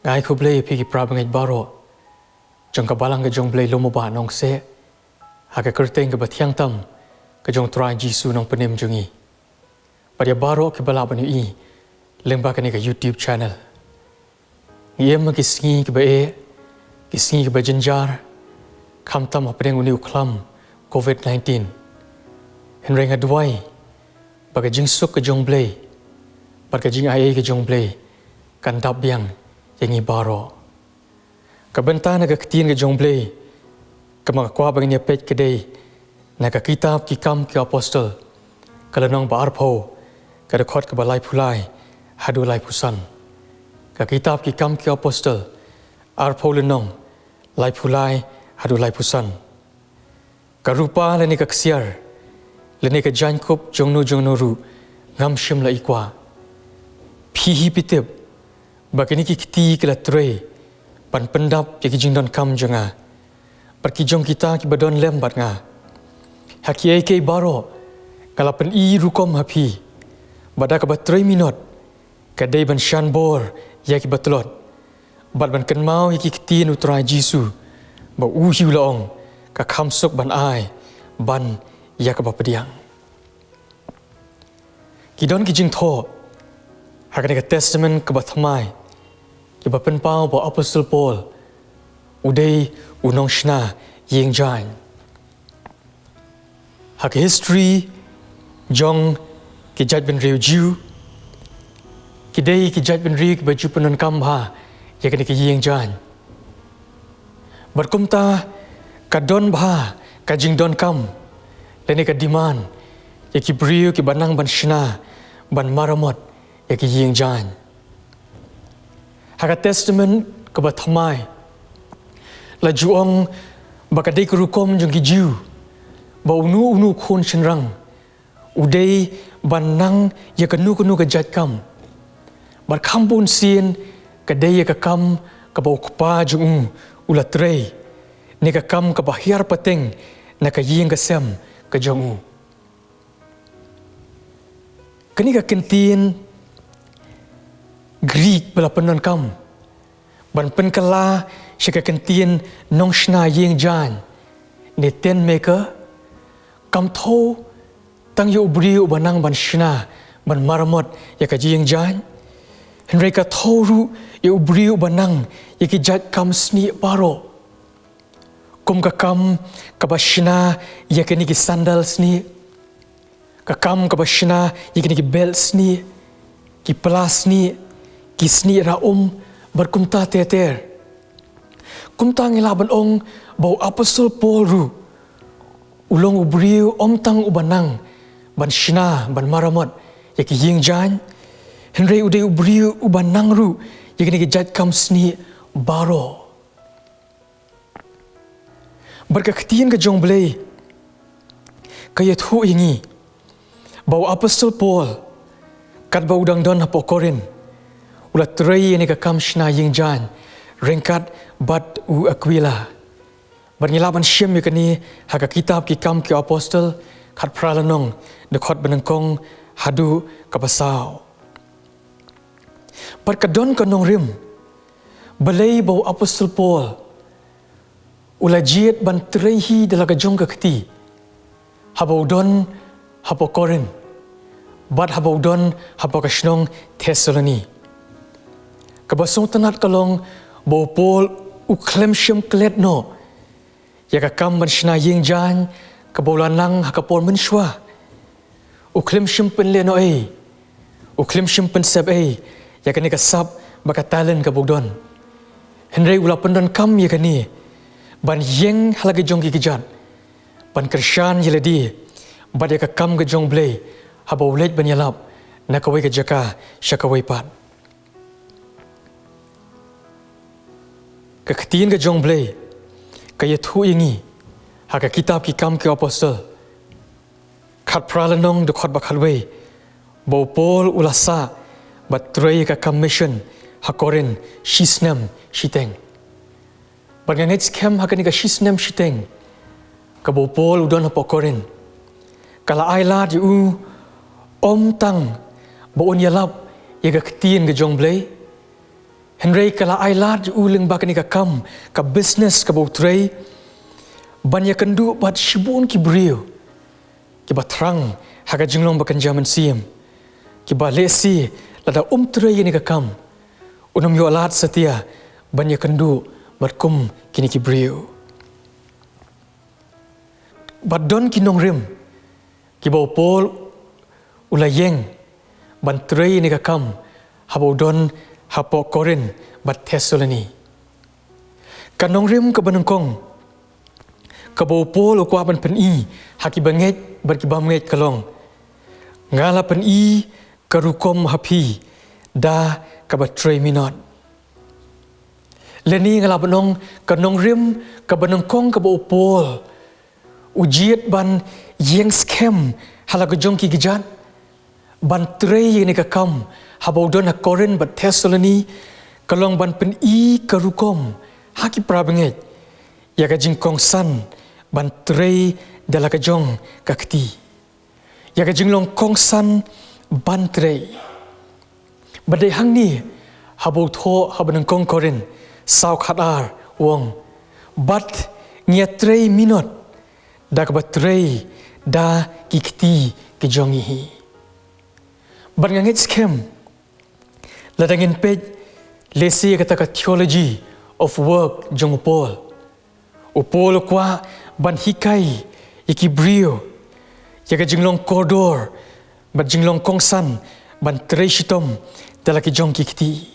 ngai khuble phi ki prabangai baro jong ka balang ka jong blei Lummawbah-Nongkseh ha ka kerteng ka bathiang tam ka jong Trei Jisu nong penem jongi pada baro ki bala banu i lengba ka ni ka YouTube channel ngiem ki sngi ki ba ki sngi ki ba jinjar kham tam apeng uniu khlam COVID-19 henreng adwai baga jing suk ka jong blei baga jing ai ka jong blei kan dap biang yangi baro ka bentana ka ktien ka jong blei ka makwa bang ni pet kedai na ka kitab ki kam ki apostol kala nong ba arpho ka rekhot ka balai phulai hadu lai pusan ka kitab ki kam ki apostol arpho le nong lai phulai hadu lai pusan ka rupa le ni ka ksiar le ni ka jankop jongnu ru ngam shim la ikwa phi hi pitep bakini ki kti kala Trei pan pendap ki jingdon kam jonga par ki jong kita ki badon lem bat nga haki ai ke baro kala pen i rukom hapi bada ka bat 3 minut ka dei ban shan bor ya ki batlot bat ban kan mau ki kti nu Trei Jisu ba u hiu laong ka kham sok ban ai ban ya ka bapdiang ki don ki jing tho hakane ka testament ka bathamai ki bapen pau bo apostle Paul udei unong shna yeng jain hak history jong ki jaj ben riu ju ki dei ki jaj ben ri ki baju penon kam ha ya ka ni ki yeng jain berkumta ka don bha ka jing don kam le ni ka demand ya ki briu ki banang ban shna ban maramot ya ki yeng jain hak testament ka bathamai la juong bakadei kurukom jong ki jiu ba unu khon chenrang udei banang ya kanu ka jat kam bar khampun sien ka dei ka kam ka ba ukpa jong ula Trei ni ka kam ka bahiar pateng na ka Ieng Skhem ka jong kani ka kentin Greek bala penon kam ban pen kala shika kentin nong shna yeng jan ne ten maker kam tho tang yu bri u banang ban shna ban maramot ya ka yeng jan henry ka tho ru yu bri u banang ya ki jat kam sni baro kum ka kam ka ba shna ya ka ni ki sandal sni ka kam ka ba shna ya ki ni ki belt sni ki plas ni ki sni ra berkumta teter kumta ngilaban ong bau apostle Paul ru ulong ubriu tang ubanang ban shna ban maramot ya ki yeng jan henry ude ubriu ubanang ru ya ki jat kam sni baro berkaktian ke jong blei kaya thu ingi bau apostle Paul kat bau dang don hapokorin ula Trei ni ka kam shna yeng jan rengkat bat u aquila bernilaban shem yakani haka kitab ki kam ki apostol khat pralanong de khot benengkong hadu kapasau par kadon kanong rim balei bau apostle Paul ula jiet ban Trei hi dalaga jong ka kti habau don hapokorin bat habau don hapokashnong Thessaloni kabasong tanat kalong bo Paul u klem shem klet no ya ka kam ban shna yeng jan ka bolanang ha ka por men shwa u klem shem pen le no u klem shem pen sab ya ka ni ka sab baka talent ka bogdon henry ula pendon kam ya ka ni ban yeng halage jong ki kijat ban krishan yeledi bad ya ka kam ga jong blei ha bo let ban yalap na ka wei ka jaka shakawai pat kaktiin ka jong blei kaya thu ingi haka kitab ki kam ki apostol khat pralanong de khot bakhalwei bo Paul ulasa bat Trei ka commission hakorin shisnem shiteng Ieng Skhem hakani ka shisnem shiteng ka bo Paul udon hapokorin kala ailat yu tang bo on yalap ya kaktiin ka jong blei Henry kala ailat uling bakani ka kam ka business ka bau Trei banyak kendu bat shibun ki brio ki batrang haga jinglong bakan jaman siam ki ba lesi lada Trei ni ka kam unam yo alat setia banyak kendu bat kum kini ki brio bat don ki nong rim ki bau pol ulayeng ban Trei ni ka kam habau don hapo korin bat Thessaloni kanong rim ka banengkong ka bau pol ukwa ban pen i haki banget bar ki bamget kalong ngala pen i karukom hapi da ka bat Trei minot leni ngala banong kanong rim ka banengkong ka bau pol ujiet ban Ieng Skhem halaga jong ki gijat ban Trei ni ka kam habau don hakorin bat Thessaloni kalong ban pen i karukom haki prabanget ya ka jingkong san ban Trei dala ka jong kakti ya ka jinglong kong san ban Trei badai hang ni habau tho habanang kong korin sau khatar wong bat ngia Trei minot da ka bat Trei da kikti ki jong hi ban ngangit Skhem ladangin pej lesi kata ka theology of work jong upol kwa ban hikai iki brio yaga jinglong koridor ban jinglong kongsan ban Trei shitom dalaki jong kikti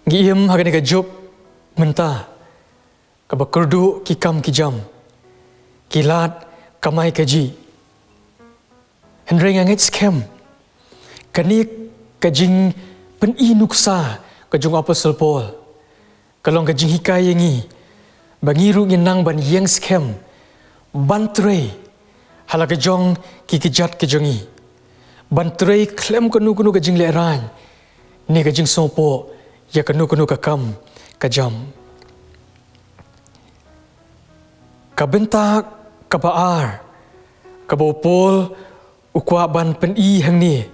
ngiem hagani ka job menta ka bakurdu ki kam ki jam kilat kamai kaji Henry ngangit Skhem kani kajing pen i nuksa kajung Apostle Paul kalong kajing hikai yengi bangiru nginang ban Ieng Skhem ban Trei hala kajong ki kijat kajongi ban Trei klem kanu kajing leran ni kajing sopo ya kanu ka kam kajam kabenta kabaar kabau Paul ukwa ban pen i hang ni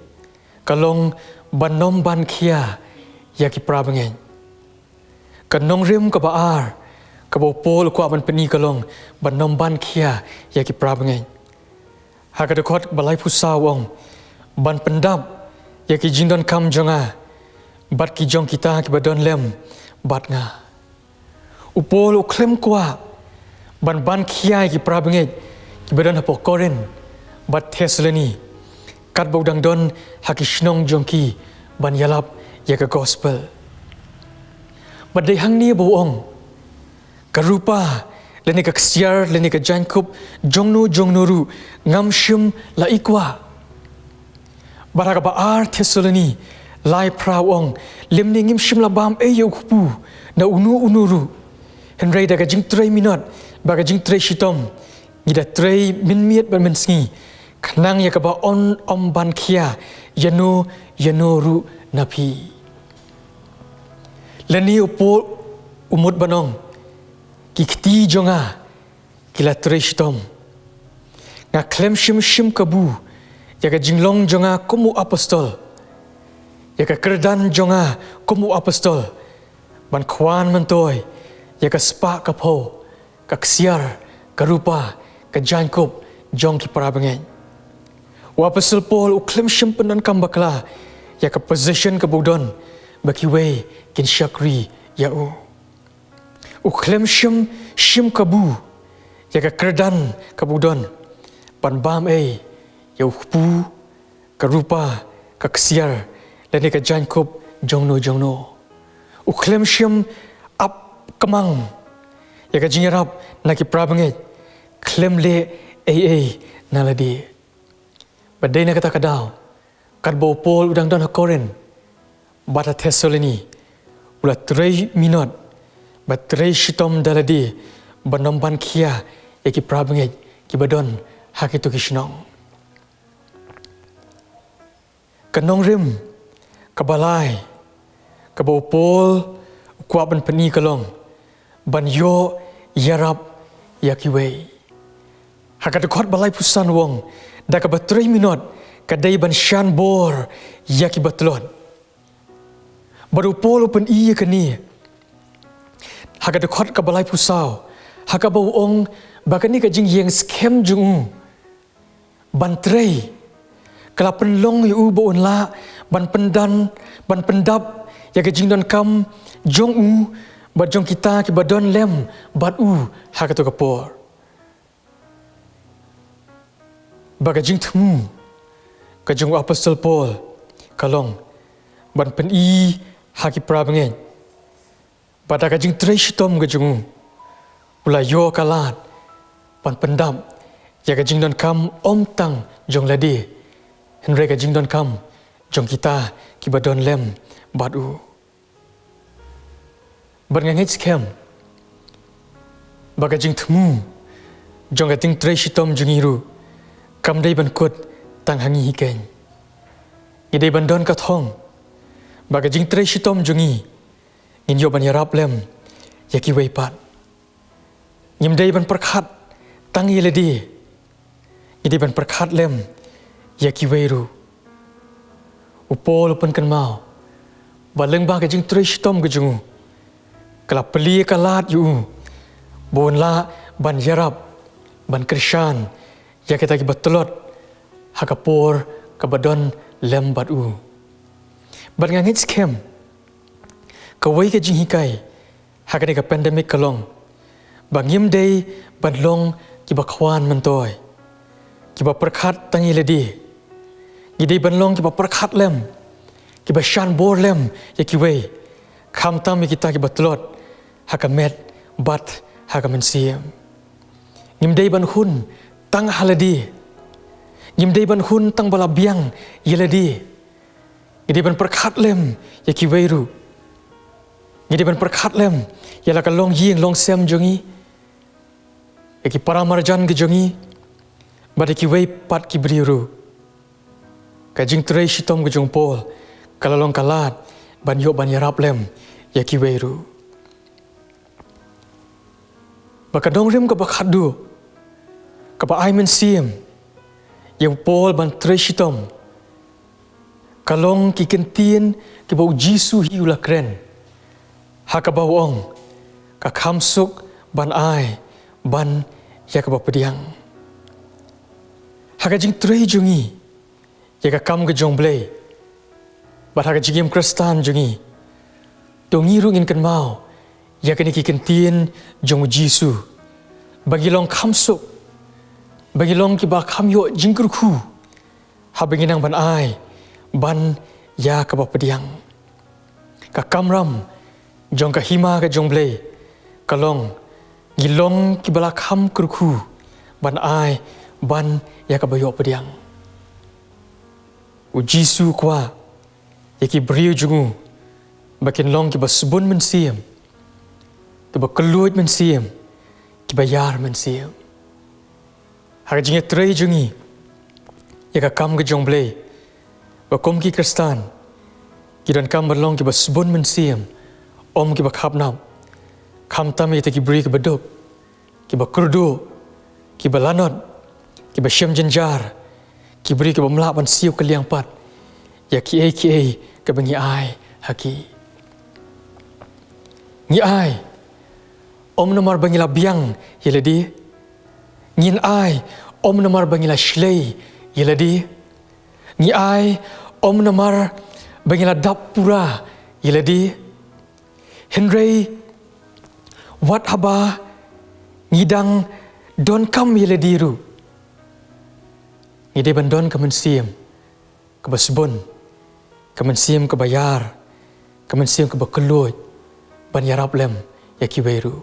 kalong banom ban khia ya ki prabangen kanong rim ka baar ka bo pol ko ban pani kalong banom ban khia ya ki prabangen ha ka dekot balai pusa wong ban pendap ya ki jindon kam jonga bat ki jong kita ki badon lem bat nga upol uklem kwa ban khia ki prabangen ki badon hapo korin bat Thessaloni kat baudang don hakishnong jongki ban yalap ya ka gospel badai hang ni boong karupa leni ka ksiar leni ka jankub jongno ru ngamshim la ikwa baraka baar Thessaloni lai prawong limni ngimshim la bam eyo kupu na unu ru henry daga jing Trei minot baga jing Trei shitom ngida Trei min miet ban men sngi kanang ya kaba om ban kia yano ru napi leni upo umut banong kikti jonga kila Trei shitom nga klem shim kabu ya ka jinglong jonga kumu apostol ya ka kerdan jonga kumu apostol ban kwan mentoy ya ka spa kapo ka ksiar karupa ka jankub jong ki parabangen Apostle Paul uklem shimpenan kambakla ya ka position ka budon bakiwe kin shakri ya uklem shim kabu ya ka kerdan ka budon pan bam ya ukpu ka rupa ka ksiar lani ka jankop jongno uklem shim ap kamang ya ka jingarap na ki prabanget klem le naladi badai na kata kadau kat bau Paul udang don hakorin bata Thessaloni ula Trei minot bat Trei shitom daladi banomban kia eki prabanget ki badon hakitu kishnong kanong rim kabalai ka bau Paul kwa ban pani kalong ban yo yarap yakiwe hakadukot balai pusan wong da ka bat Trei minot kadai ban shan bor yaki batlon baru pol open iya kani haga dekot ka balai pusau haga bau ong bagani ka jing Ieng Skhem jung ban Trei kala penlong yu bo la ban pendan ban pendap ya ka jing don kam jong ba jong kita ki badon lem bat haga to kapor baga jing thmu ka jong apostol Paul kalong ban pen haki prabengen pada ka jing Trei shitom ka jong ula yo kalat ban pendam ya ka jing don kam om tang jong ladi henre ka jing don kam jong kita ki badon lem bat ban ngangit Skhem baga jing thmu jong ka ting Trei shitom jong iru kam dei ban kut tang hangi hiken idei ban don ka thong baga jing Trei shitom jongi ngin yo ban yarap lem yaki wei pat nyim dei ban perkhat tang yeledi idei ban perkhat lem yaki wei ru upol open kan mau baleng baga jing Trei shitom ge jongu kala peli kalat yu bon la ban yarap ban krishan ya kita ki batolot hakapor kabadon lem bat ban ngangit Skhem kawai ke jing hikai hakane ka pandemic kalong bangim dei ban long ki bakhwan mentoy ki ba perkhat tangi ledi gidei ban long ki ba perkhat lem ki ba shan bor lem ya ki wei kham tam kita ki batolot hakamet bat hakamen siam ngim dei ban hun tang haladi ngim dei ban hun tang bala biang yeladi ngidi ban perkhat lem ya ki weiru ngidi ban perkhat lem ya la ka long Ieng long sem jongi ya ki paramarjan ge jongi bade ki wei pat ki briru ka jing Trei shitom ge jong Paul kala long kalat ban yo ban yarap lem ya ki weiru baka dong rem ka bakhadu kapa ai men siam yang Paul ban Trei shitom kalong ki kentien ki bau Jisu hi ula kren haka bau ong ka khamsuk ban ai ban ya ka pediang haka jing Trei jungi ya ka kam ge jong blei bat haka jigim kristan jungi dongi rungin kan mau ya ka ni ki kentien jong Jisu bagi long khamsuk bagi long ki ba kham yo jingkurku ha benginang ban ai ban ya ka pediang ka kamram jong ka hima ka jong blei kalong gilong ki bala kham kurku ban ai ban ya ka bayo pediang Jisu kwa yaki beriu jungu bakin long ki basbun men siam ki ba keluit men siam ki bayar men siam haka jinga Trei jungi yaka kam ke jong blei bakom ki kristan ki dan kam berlong ki basbun men siam om ki bakhap nau kam tam ite ki beri ki baduk ki bakurdu ki balanot ki basyam jenjar ki beri ki bamlak ban siu ke liang pat ya ki ke bengi ai haki ni ai om nomor bangila biang yeledi ngin ai om nomor bangila shlei yeledi ni ai om nomor bangila dapura yeledi henry wat haba ngidang don kam yeledi ru ngide bandon kamen siam kebasbon kamen siam kebayar kamen siam kebakeluit ban yarap lem yakiweru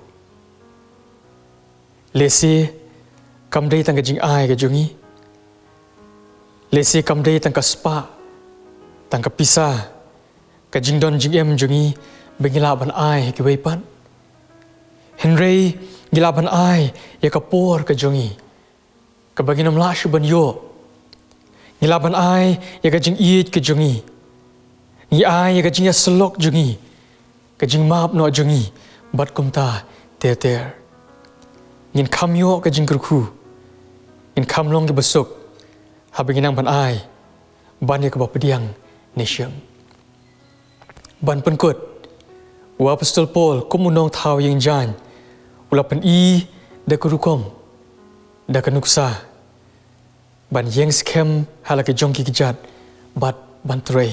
lesi kamdei tang jing ai ke jungi lesi kamdei tang spa tang pisa ka jing don jing em jungi bengila ban ai ke weipan henry gila ban ai ya kapor ke jungi ka baginam la shu ban yo gila ban ai ya ka jing iit ke jungi ni ai ya ka jing slok jungi ka jing map no jungi bat kumta ter ngin kam yo ka jing kurku in kam long ke besuk ha baginang ban ai ban ya ka bapediang nesiam ban penkut wa apostol Paul kumunong thaw yang jan ulapan da kurukom da kanuksa ban Ieng Skhem halake jongki kijat bat ban Trei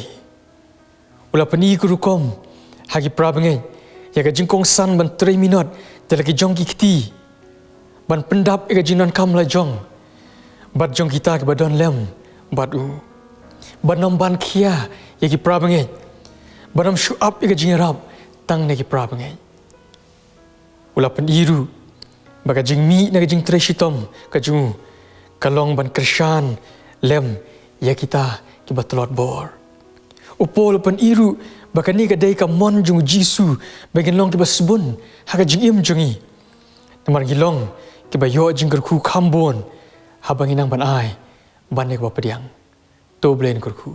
ulapan kurukom hagi prabengej yaga jingkong san ban 3 minut da lagi jongki kiti ban pendap ega jinan kam la jong bat jong kita ke badon lem bat banam ban kia yagi prabengej banam shuap ega jingrab tang negi prabengej ulapan iru baga jing mi naga jing Trei shitom kaju kalong ban kershan lem ya kita ki batolot bor upol ulapan iru baga ni gadai ka mon jung jisu bagen long ki basbun haga jing im jungi namar gilong ki bayo jing kerku kambon habang inang ban ai ban nek bapediang to blen kerku